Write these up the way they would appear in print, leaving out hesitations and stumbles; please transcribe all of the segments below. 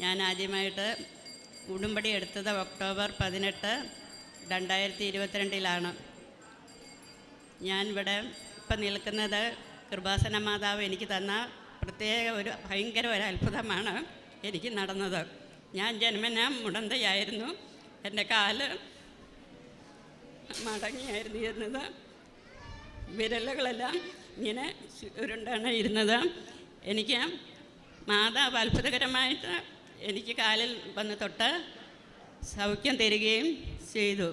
ഞാൻ ആദ്യമായിട്ട് ഉടുമ്പടി എടുത്തത് ഒക്ടോബർ 18, 2022 ഞാൻ ഇവിടെ ഇപ്പം നിൽക്കുന്നത് കൃപാസന മാതാവ് എനിക്ക് തന്ന പ്രത്യേക ഭയങ്കര ഒരു അത്ഭുതമാണ് എനിക്ക് നടന്നത്. ഞാൻ ജന്മന മുടന്തയായിരുന്നു. എൻ്റെ കാല് മടങ്ങിയായിരുന്നു ഇരുന്നത്. വിരലുകളെല്ലാം ഇങ്ങനെ ഉരുണ്ടാണ് ഇരുന്നത്. എനിക്ക് മാതാവ് അത്ഭുതകരമായിട്ട് എനിക്ക് കാലിൽ വന്ന് തൊട്ട് സൗഖ്യം തരികയും ചെയ്തു.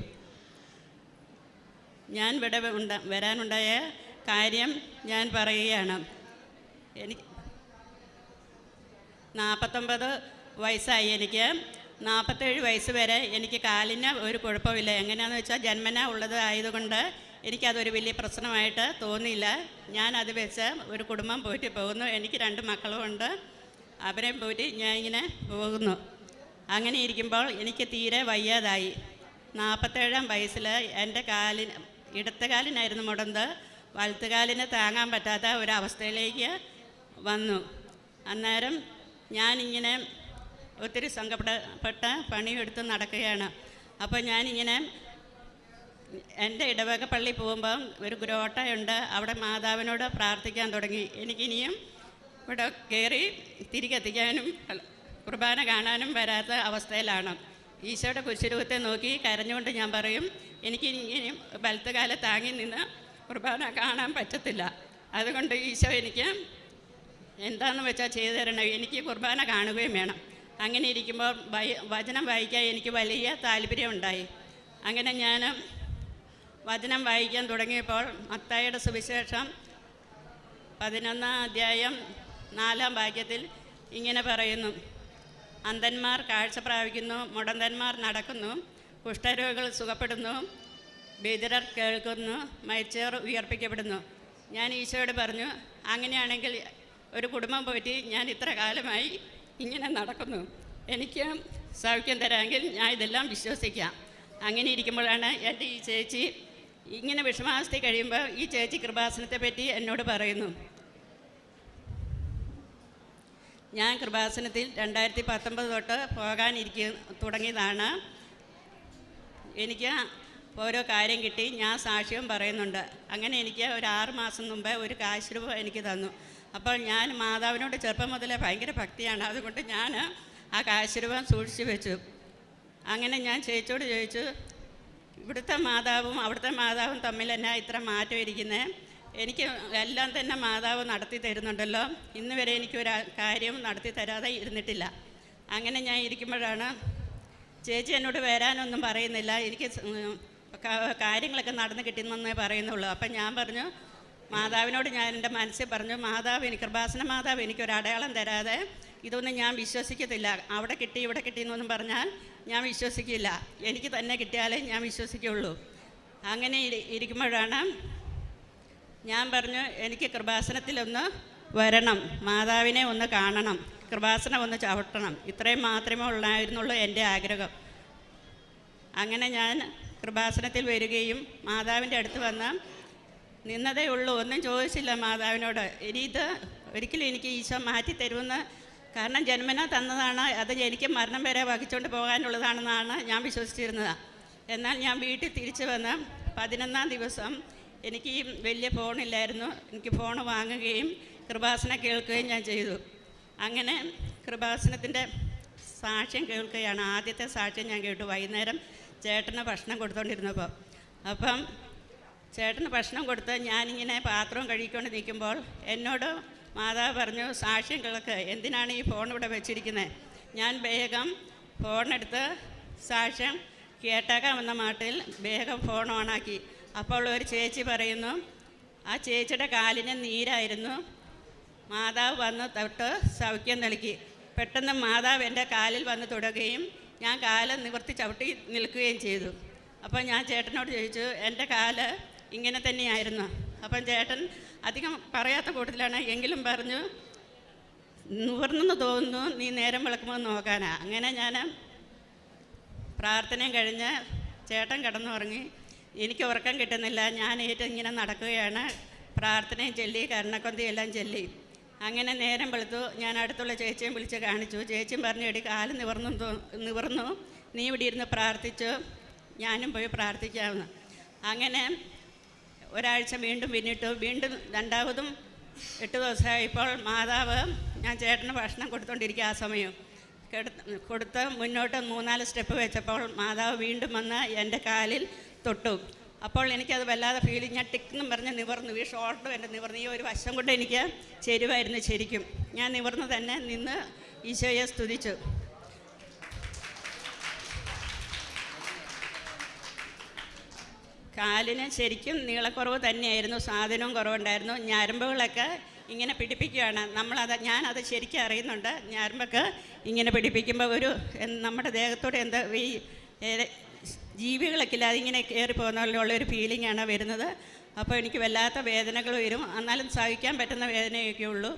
ഞാൻ ഇവിടെ വരാനുണ്ടായ കാര്യം ഞാൻ പറയുകയാണ്. എനിക്ക് 49 വയസ്സായി. എനിക്ക് 47 വയസ്സ് വരെ എനിക്ക് കാലിന് ഒരു കുഴപ്പമില്ല. എങ്ങനെയാണെന്ന് വെച്ചാൽ ജന്മന ഉള്ളത് ആയതുകൊണ്ട് എനിക്കതൊരു വലിയ പ്രശ്നമായിട്ട് തോന്നിയില്ല. ഞാനത് വെച്ച് ഒരു കുടുംബം പോയിട്ട് പോകുന്നു. എനിക്ക് 2 മക്കളുമുണ്ട്. അവരെയും പോയിട്ട് ഞാൻ ഇങ്ങനെ പോകുന്നു. അങ്ങനെ ഇരിക്കുമ്പോൾ എനിക്ക് തീരെ വയ്യാതായി. 47-ാം വയസ്സിൽ എൻ്റെ ഇടത്തുകാലിനായിരുന്നു മുടന്ത്. വലത്തുകാലിന് താങ്ങാൻ പറ്റാത്ത ഒരവസ്ഥയിലേക്ക് വന്നു. അന്നേരം ഞാനിങ്ങനെ ഒത്തിരി സങ്കടപ്പെട്ട പണിയെടുത്ത് നടക്കുകയാണ്. അപ്പോൾ ഞാനിങ്ങനെ എൻ്റെ ഇടവക പള്ളി പോകുമ്പം ഒരു ഗ്രോട്ടയുണ്ട്. അവിടെ മാതാവിനോട് പ്രാർത്ഥിക്കാൻ തുടങ്ങി. എനിക്കിനിയും ഇവിടെ കയറി തിരികെത്തിക്കാനും കുർബാന കാണാനും വരാത്ത അവസ്ഥയിലാണ്. ഈശോയുടെ കുരിശുരൂപത്തെ നോക്കി കരഞ്ഞുകൊണ്ട് ഞാൻ പറയും, എനിക്കിനിയും വലത്തുകാലം താങ്ങി നിന്ന് കുർബാന കാണാൻ പറ്റത്തില്ല. അതുകൊണ്ട് ഈശോ എനിക്ക് എന്താണെന്ന് വെച്ചാൽ ചെയ്തു തരണം. എനിക്ക് കുർബാന കാണുകയും വേണം. അങ്ങനെ ഇരിക്കുമ്പോൾ വചനം വായിക്കാൻ എനിക്ക് വലിയ താല്പര്യമുണ്ടായി. അങ്ങനെ ഞാൻ വചനം വായിക്കാൻ തുടങ്ങിയപ്പോൾ മത്തായിയുടെ സുവിശേഷം 11-ാം അധ്യായം 4-ാം വാക്യത്തിൽ ഇങ്ങനെ പറയുന്നു: അന്ധന്മാർ കാഴ്ച പ്രാപിക്കുന്നു, മുടന്തന്മാർ നടക്കുന്നു, കുഷ്ഠരോഗികൾ സുഖപ്പെടുന്നു, ബധിരർ കേൾക്കുന്നു, മരിച്ചവർ ഉയർപ്പിക്കപ്പെടുന്നു. ഞാൻ ഈശോയോട് പറഞ്ഞു, അങ്ങനെയാണെങ്കിൽ ഒരു കുടുംബം പോയിട്ട് ഞാൻ ഇത്ര കാലമായി ഇങ്ങനെ നടക്കുന്നു, എനിക്ക് സൗഖ്യം തരാമെങ്കിൽ ഞാൻ ഇതെല്ലാം വിശ്വസിക്കാം. അങ്ങനെ ഇരിക്കുമ്പോഴാണ് എൻ്റെ ഈ ചേച്ചി ഇങ്ങനെ വിഷമാവസ്ഥ കഴിയുമ്പോൾ ഈ ചേച്ചി കൃപാസനത്തെ പറ്റി എന്നോട് പറയുന്നു. ഞാൻ കൃപാസനത്തിൽ 2019 തൊട്ട് തുടങ്ങിയതാണ്. എനിക്ക് ഓരോ കാര്യം കിട്ടി. ഞാൻ സാക്ഷ്യം പറയുന്നുണ്ട്. അങ്ങനെ എനിക്ക് ഒരു 6 മാസം മുമ്പ് ഒരു കാശ് രൂപ എനിക്ക് തന്നു. അപ്പോൾ ഞാൻ മാതാവിനോട് ചെറുപ്പം മുതലേ ഭയങ്കര ഭക്തിയാണ്. അതുകൊണ്ട് ഞാൻ ആ കാശ് രൂപ സൂക്ഷിച്ചു വെച്ചു. അങ്ങനെ ഞാൻ ചേച്ചിയോട് ചോദിച്ചു, ഇവിടുത്തെ മാതാവും അവിടുത്തെ മാതാവും തമ്മിൽ എന്നാ ഇത്ര മാറ്റം ഇരിക്കുന്നത്? എനിക്ക് എല്ലാം തന്നെ മാതാവ് നടത്തി തരുന്നുണ്ടല്ലോ. ഇന്ന് വരെ എനിക്കൊരു കാര്യം നടത്തി തരാതെ ഇരുന്നിട്ടില്ല. അങ്ങനെ ഞാൻ ഇരിക്കുമ്പോഴാണ് ചേച്ചി എന്നോട് വരാനൊന്നും പറയുന്നില്ല. എനിക്ക് കാര്യങ്ങളൊക്കെ നടന്ന് കിട്ടുന്നതെന്നേ പറയുന്നുള്ളൂ. അപ്പം ഞാൻ പറഞ്ഞു, മാതാവിനോട് ഞാൻ എൻ്റെ മനസ്സിൽ പറഞ്ഞു, മാതാവ് കൃപാസന മാതാവ് എനിക്കൊരു അടയാളം തരാതെ ഇതൊന്നും ഞാൻ വിശ്വസിക്കത്തില്ല. അവിടെ കിട്ടി ഇവിടെ കിട്ടി എന്നൊന്നും പറഞ്ഞാൽ ഞാൻ വിശ്വസിക്കില്ല. എനിക്ക് തന്നെ കിട്ടിയാലേ ഞാൻ വിശ്വസിക്കുള്ളൂ. അങ്ങനെ ഇരിക്കുമ്പോഴാണ് ഞാൻ പറഞ്ഞു, എനിക്ക് കൃപാസനത്തിലൊന്ന് വരണം, മാതാവിനെ ഒന്ന് കാണണം, കൃപാസനം ഒന്ന് ചവിട്ടണം. ഇത്രയും മാത്രമേ ഉള്ളായിരുന്നുള്ളൂ എൻ്റെ ആഗ്രഹം. അങ്ങനെ ഞാൻ കൃപാസനത്തിൽ വരികയും മാതാവിൻ്റെ അടുത്ത് വന്ന് നിന്നതേ ഉള്ളൂ. ഒന്നും ചോദിച്ചില്ല മാതാവിനോട്. ഇനി ഇത് ഒരിക്കലും എനിക്ക് ഈശോ മാറ്റി തരുമെന്ന്, കാരണം ജന്മന തന്നതാണ്, അത് എനിക്ക് മരണം വരെ വഹിച്ചുകൊണ്ട് പോകാനുള്ളതാണെന്നാണ് ഞാൻ വിശ്വസിച്ചിരുന്നത്. എന്നാൽ ഞാൻ വീട്ടിൽ തിരിച്ചു വന്ന് 11-ാം ദിവസം എനിക്ക് ഈ വലിയ ഫോണില്ലായിരുന്നു. എനിക്ക് ഫോൺ വാങ്ങുകയും കൃപാസനം കേൾക്കുകയും ഞാൻ ചെയ്തു. അങ്ങനെ കൃപാസനത്തിൻ്റെ സാക്ഷ്യം കേൾക്കുകയാണ്. ആദ്യത്തെ സാക്ഷ്യം ഞാൻ കേട്ടു വൈകുന്നേരം ചേട്ടന് ഭക്ഷണം കൊടുത്തുകൊണ്ടിരുന്നപ്പോൾ. അപ്പം ചേട്ടന് ഭക്ഷണം കൊടുത്ത് ഞാനിങ്ങനെ പാത്രവും കഴുകിക്കൊണ്ട് നിൽക്കുമ്പോൾ എന്നോട് മാതാവ് പറഞ്ഞു, സാക്ഷ്യം കേൾക്ക്, എന്തിനാണ് ഈ ഫോൺ ഇവിടെ വെച്ചിരിക്കുന്നത്? ഞാൻ വേഗം ഫോണെടുത്ത് സാക്ഷ്യം കേട്ടേക്കാമെന്ന മാട്ടിൽ വേഗം ഫോൺ ഓണാക്കി. അപ്പോൾ ഒരു ചേച്ചി പറയുന്നു, ആ ചേച്ചിയുടെ കാലിന് നീരായിരുന്നു, മാതാവ് വന്ന് തൊട്ട് സൗഖ്യം നൽകി. പെട്ടെന്ന് മാതാവ് എൻ്റെ കാലിൽ വന്ന് തൊടുകയും ഞാൻ കാല് നിവർത്തി ചവിട്ടി നിൽക്കുകയും ചെയ്തു. അപ്പോൾ ഞാൻ ചേട്ടനോട് ചോദിച്ചു, എൻ്റെ കാല് ഇങ്ങനെ തന്നെയായിരുന്നു? അപ്പം ചേട്ടൻ അധികം പറയാത്ത കൂട്ടത്തിലാണ്, എങ്കിലും പറഞ്ഞു, നിവർന്നെന്ന് തോന്നുന്നു, നീ നേരം വിളക്കുമ്പോൾ നോക്കാനാ. അങ്ങനെ ഞാൻ പ്രാർത്ഥനയും കഴിഞ്ഞ് ചേട്ടൻ കിടന്നുറങ്ങി. എനിക്ക് ഉറക്കം കിട്ടുന്നില്ല. ഞാൻ ഇങ്ങനെ നടക്കുകയാണ്. പ്രാർത്ഥനയും ചൊല്ലി കരുണക്കൊന്തിയെല്ലാം ചൊല്ലി. അങ്ങനെ നേരം വെളുത്തു. ഞാൻ അടുത്തുള്ള ചേച്ചിയും വിളിച്ച് കാണിച്ചു. ചേച്ചിയും പറഞ്ഞു, എടി കാല് നിവർന്നു, നീ ഇവിടെ ഇരുന്ന് പ്രാർത്ഥിച്ചു, ഞാനും പോയി പ്രാർത്ഥിക്കാമെന്ന്. അങ്ങനെ ഒരാഴ്ച വീണ്ടും പിന്നിട്ടു. വീണ്ടും രണ്ടാമതും 8 ദിവസമായപ്പോൾ മാതാവ്, ഞാൻ ചേട്ടന് ഭക്ഷണം കൊടുത്തുകൊണ്ടിരിക്കുക ആ സമയം, കൊടുത്ത് മുന്നോട്ട് 3-4 സ്റ്റെപ്പ് വെച്ചപ്പോൾ മാതാവ് വീണ്ടും വന്ന് എൻ്റെ കാലിൽ തൊട്ടു. അപ്പോൾ എനിക്കത് വല്ലാതെ ഫീൽ, ഞാൻ ടിക്കെന്നും പറഞ്ഞ് നിവർന്നു. ഈ ഷോൾഡറും എൻ്റെ നിവർന്നു. ഈ ഒരു വശം കൊണ്ട് എനിക്ക് ചെരുവായിരുന്നു ശരിക്കും. ഞാൻ നിവർന്ന് തന്നെ നിന്ന് ഈശോയെ സ്തുതിച്ചു. കാലിന് ശരിക്കും നീളക്കുറവ് തന്നെയായിരുന്നു, സാധനവും കുറവുണ്ടായിരുന്നു. ഞരമ്പുകളൊക്കെ ഇങ്ങനെ പിടിപ്പിക്കുകയാണ്. ഞാനത് ശരിക്കും അറിയുന്നുണ്ട്. ഞരമ്പൊക്കെ ഇങ്ങനെ പിടിപ്പിക്കുമ്പോൾ നമ്മുടെ ദേഹത്തോടെ എന്താ ഈ ജീവികളൊക്കെ ഇല്ല, അതിങ്ങനെ കയറി പോകുന്നതിലുള്ളൊരു ഫീലിംഗാണ് വരുന്നത്. അപ്പോൾ എനിക്ക് വല്ലാത്ത വേദനകൾ വരും. എന്നാലും സഹിക്കാൻ പറ്റുന്ന വേദനയൊക്കെ ഉള്ളൂ.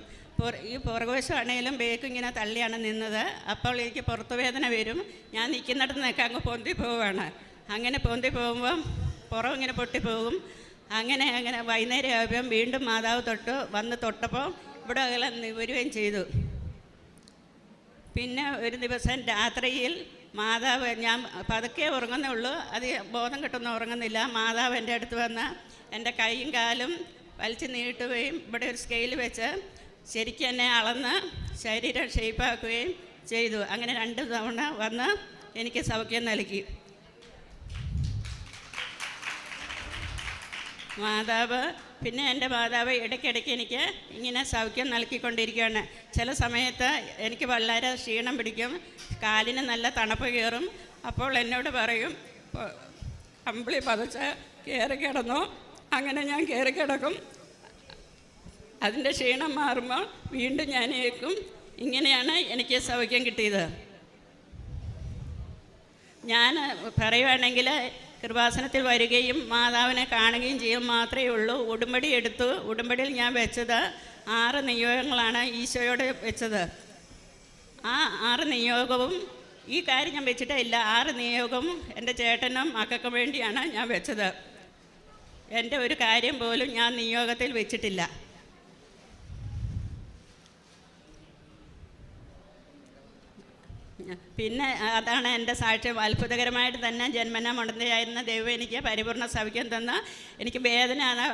ഈ പുറകുവശമാണെങ്കിലും ബേക്ക് ഇങ്ങനെ തള്ളിയാണ് നിന്നത്. അപ്പോൾ എനിക്ക് പുറത്തു വേദന വരും. ഞാൻ നിൽക്കുന്നിടത്ത് നിന്നൊക്കെ അങ്ങ് പൊന്തി പോവുകയാണ്. അങ്ങനെ പൊന്തി പോകുമ്പം പുറം ഇങ്ങനെ പൊട്ടിപ്പോകും. അങ്ങനെ വൈകുന്നേരം ആവുമ്പം വീണ്ടും മാതാവ് വന്ന് തൊട്ടപ്പോൾ ഇവിടെ അകലെ നിവരുകയും ചെയ്തു. പിന്നെ ഒരു ദിവസം രാത്രിയിൽ മാതാവ്, ഞാൻ പതുക്കെ ഉറങ്ങുന്നേ ഉള്ളൂ, അത് ബോധം കിട്ടുന്ന ഉറങ്ങുന്നില്ല. മാതാവ് എൻ്റെ അടുത്ത് വന്ന് എൻ്റെ കൈയും കാലും വലിച്ച് നീട്ടുകയും ഇവിടെ ഒരു സ്കെയിൽ വെച്ച് ശരിക്കും എന്നെ അളന്ന് ശരീരം ഷേപ്പാക്കുകയും ചെയ്തു. അങ്ങനെ 2 തവണ വന്ന് എനിക്ക് സൗഖ്യം നൽകി മാതാവ്. പിന്നെ എൻ്റെ മാതാവ് ഇടയ്ക്കിടയ്ക്ക് എനിക്ക് ഇങ്ങനെ സൗഖ്യം നൽകിക്കൊണ്ടിരിക്കുകയാണ്. ചില സമയത്ത് എനിക്ക് വളരെ ക്ഷീണം പിടിക്കും, കാലിന് നല്ല തണുപ്പ് കയറും. അപ്പോൾ എന്നോട് പറയും, കമ്പിളി പതച്ച് കയറി കിടന്നു. അങ്ങനെ ഞാൻ കയറി കിടക്കും. അതിൻ്റെ ക്ഷീണം മാറുമ്പോൾ വീണ്ടും ഞാൻ ഏൽക്കും. ഇങ്ങനെയാണ് എനിക്ക് സൗഖ്യം കിട്ടിയത്. ഞാൻ പറയുവാണെങ്കിൽ കൃപാസനത്തിൽ വരികയും മാതാവിനെ കാണുകയും ചെയ്യും മാത്രമേ ഉള്ളൂ. ഉടമ്പടി എടുത്തു. ഉടമ്പടിയിൽ ഞാൻ വെച്ചത് 6 നിയോഗങ്ങളാണ് ഈശോയോട് വെച്ചത്. ആ 6 നിയോഗവും ഈ കാര്യം ഞാൻ വെച്ചിട്ടേ ഇല്ല. 6 നിയോഗവും എൻ്റെ ചേട്ടനും മക്കൾക്കും വേണ്ടിയാണ് ഞാൻ വെച്ചത്. എൻ്റെ ഒരു കാര്യം പോലും ഞാൻ നിയോഗത്തിൽ വെച്ചിട്ടില്ല. പിന്നെ അതാണ് എൻ്റെ സാക്ഷ്യം. അത്ഭുതകരമായിട്ട് തന്നെ ജന്മന മുടന്തയായിരുന്ന ദൈവം എനിക്ക് പരിപൂർണ്ണ സൗഖ്യം തന്ന. എനിക്ക് വേദനയാണ്,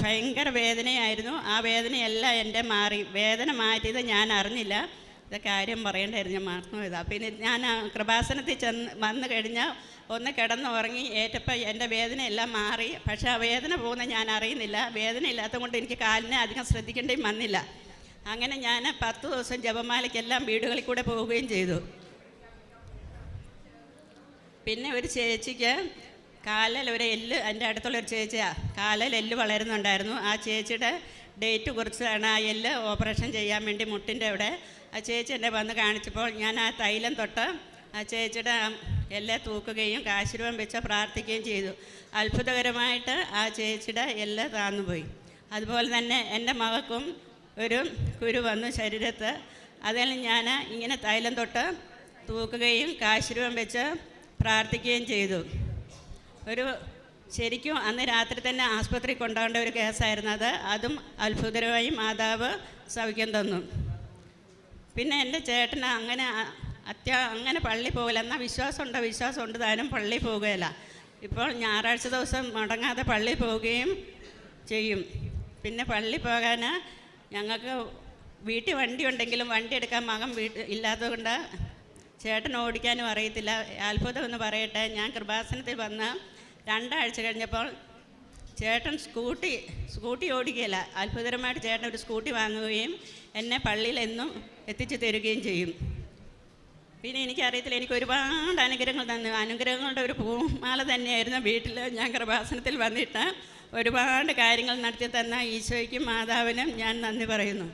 ഭയങ്കര വേദനയായിരുന്നു. ആ വേദനയെല്ലാം എൻ്റെ മാറി. വേദന മാറ്റിയത് ഞാൻ അറിഞ്ഞില്ല. ഇത് കാര്യം പറയേണ്ടായിരുന്നു, ഞാൻ മറന്നു പോയതാണ്. പിന്നെ ഞാൻ കൃപാസനത്തിൽ വന്നു കഴിഞ്ഞാൽ ഒന്ന് കിടന്നുറങ്ങി ഏറ്റപ്പോൾ എൻ്റെ വേദനയെല്ലാം മാറി. പക്ഷേ ആ വേദന പോകുന്ന ഞാൻ അറിയുന്നില്ല. വേദന ഇല്ലാത്തത് കൊണ്ട് എനിക്ക് കാലിനെ അധികം ശ്രദ്ധിക്കേണ്ടിയും വന്നില്ല. അങ്ങനെ ഞാൻ 10 ദിവസം ജപമാലയ്ക്കെല്ലാം വീടുകളിൽ കൂടെ പോവുകയും ചെയ്തു. പിന്നെ ഒരു ചേച്ചിക്ക് കാലിൽ ഒരു എല്ല്, എൻ്റെ അടുത്തുള്ളൊരു ചേച്ചിയാണ്, കാലിൽ എല്ല് വളരുന്നുണ്ടായിരുന്നു. ആ ചേച്ചിയുടെ ഡേറ്റ് കുറിച്ചാണ് ആ എല്ല് ഓപ്പറേഷൻ ചെയ്യാൻ വേണ്ടി മുട്ടിൻ്റെ അവിടെ. ആ ചേച്ചി എന്നെ വന്ന് കാണിച്ചപ്പോൾ ഞാൻ ആ തൈലം തൊട്ട് ആ ചേച്ചിയുടെ എല്ല് തൂക്കുകയും കാശുരൂപം വെച്ച് പ്രാർത്ഥിക്കുകയും ചെയ്തു. അത്ഭുതകരമായിട്ട് ആ ചേച്ചിയുടെ എല്ല് താന്നുപോയി. അതുപോലെ തന്നെ എൻ്റെ മകൾക്കും ഒരു കുരു വന്നു ശരീരത്ത്. അതിൽ ഞാൻ ഇങ്ങനെ തൈലം തൊട്ട് തൂക്കുകയും കാശുരൂപം വെച്ച് പ്രാർത്ഥിക്കുകയും ചെയ്തു. ശരിക്കും അന്ന് രാത്രി തന്നെ ആസ്പത്രി കൊണ്ടുപോകേണ്ട ഒരു കേസായിരുന്നു അത്. അതും അത്ഭുതകരമായി മാതാവ് സൗഖ്യം തന്നു. പിന്നെ എൻ്റെ ചേട്ടന് അങ്ങനെ പള്ളി പോകില്ല. എന്നാൽ വിശ്വാസമുണ്ട് താനും പള്ളി പോകുകയില്ല. ഇപ്പോൾ ഞായറാഴ്ച ദിവസം മുടങ്ങാതെ പള്ളി പോവുകയും ചെയ്യും. പിന്നെ പള്ളി പോകാൻ ഞങ്ങൾക്ക് വീട്ടിൽ വണ്ടി ഉണ്ടെങ്കിലും വണ്ടി എടുക്കാൻ മകൻ ഇല്ലാത്തതുകൊണ്ട് ചേട്ടൻ ഓടിക്കാനും അറിയത്തില്ല. അത്ഭുതം എന്ന് പറയട്ടെ, ഞാൻ കൃപാസനത്തിൽ വന്ന് 2 ആഴ്ച കഴിഞ്ഞപ്പോൾ ചേട്ടൻ സ്കൂട്ടി ഓടിക്കുകയില്ല. അത്ഭുതകരമായിട്ട് ചേട്ടൻ ഒരു സ്കൂട്ടി വാങ്ങുകയും എന്നെ പള്ളിയിൽ എന്നും എത്തിച്ചു തരികയും ചെയ്യും. പിന്നെ എനിക്കറിയത്തില്ല, എനിക്ക് ഒരുപാട് അനുഗ്രഹങ്ങൾ തന്നു. അനുഗ്രഹങ്ങളുടെ ഒരു പൂമാല തന്നെയായിരുന്നു വീട്ടിൽ. ഞാൻ കൃപാസനത്തിൽ വന്നിട്ട് ഒരുപാട് കാര്യങ്ങൾ നടത്തി തന്ന ഈശോയ്ക്കും മാതാവിനും ഞാൻ നന്ദി പറയുന്നു.